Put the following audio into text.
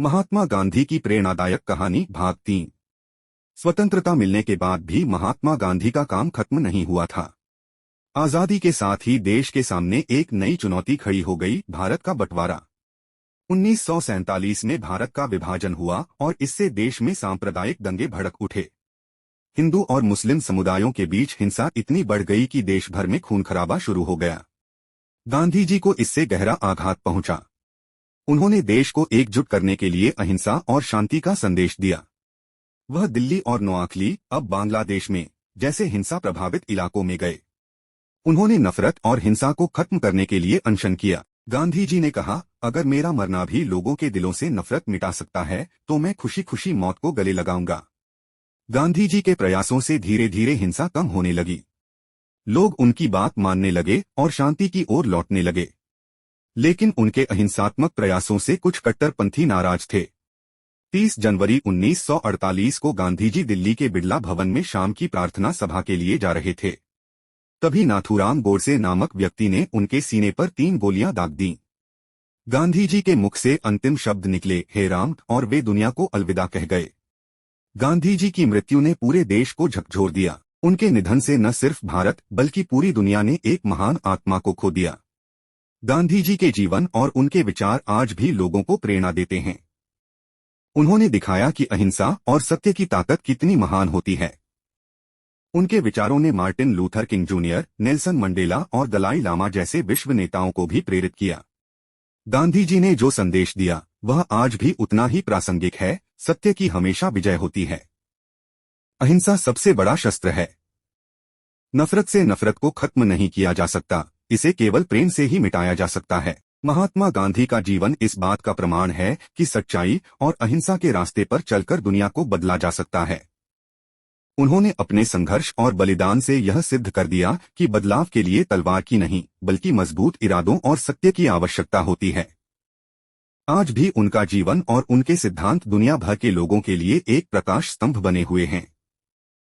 महात्मा गांधी की प्रेरणादायक कहानी भाग 3। स्वतंत्रता मिलने के बाद भी महात्मा गांधी का काम खत्म नहीं हुआ था। आजादी के साथ ही देश के सामने एक नई चुनौती खड़ी हो गई, भारत का बंटवारा। 1947 में भारत का विभाजन हुआ और इससे देश में सांप्रदायिक दंगे भड़क उठे। हिंदू और मुस्लिम समुदायों के बीच हिंसा इतनी बढ़ गई कि देश भर में खून खराबा शुरू हो गया। गांधी जी को इससे गहरा आघात पहुंचा। उन्होंने देश को एकजुट करने के लिए अहिंसा और शांति का संदेश दिया। वह दिल्ली और नोआखली, अब बांग्लादेश में, जैसे हिंसा प्रभावित इलाकों में गए। उन्होंने नफरत और हिंसा को खत्म करने के लिए अनशन किया। गांधी जी ने कहा, अगर मेरा मरना भी लोगों के दिलों से नफरत मिटा सकता है तो मैं खुशी खुशी मौत को गले लगाऊंगा। गांधी जी के प्रयासों से धीरे धीरे हिंसा कम होने लगी। लोग उनकी बात मानने लगे और शांति की ओर लौटने लगे। लेकिन उनके अहिंसात्मक प्रयासों से कुछ कट्टरपंथी नाराज थे। 30 जनवरी 1948 को गांधी जी दिल्ली के बिड़ला भवन में शाम की प्रार्थना सभा के लिए जा रहे थे। तभी नाथूराम गोडसे नामक व्यक्ति ने उनके सीने पर 3 गोलियां दाग दीं। गांधी जी के मुख से अंतिम शब्द निकले, हे राम, और वे दुनिया को अलविदा कह गए। गांधी जी की मृत्यु ने पूरे देश को झकझोर दिया। उनके निधन से न सिर्फ भारत बल्कि पूरी दुनिया ने एक महान आत्मा को खो दिया। गांधी जी के जीवन और उनके विचार आज भी लोगों को प्रेरणा देते हैं। उन्होंने दिखाया कि अहिंसा और सत्य की ताकत कितनी महान होती है। उनके विचारों ने Martin Luther king junior, Nelson Mandela और दलाई लामा जैसे विश्व नेताओं को भी प्रेरित किया। गांधी जी ने जो संदेश दिया वह आज भी उतना ही प्रासंगिक है, सत्य की हमेशा विजय होती है। अहिंसा सबसे बड़ा शस्त्र है। नफरत से नफरत को खत्म नहीं किया जा सकता, इसे केवल प्रेम से ही मिटाया जा सकता है। महात्मा गांधी का जीवन इस बात का प्रमाण है कि सच्चाई और अहिंसा के रास्ते पर चलकर दुनिया को बदला जा सकता है। उन्होंने अपने संघर्ष और बलिदान से यह सिद्ध कर दिया कि बदलाव के लिए तलवार की नहीं बल्कि मजबूत इरादों और सत्य की आवश्यकता होती है। आज भी उनका जीवन और उनके सिद्धांत दुनिया भर के लोगों के लिए एक प्रकाश स्तंभ बने हुए हैं।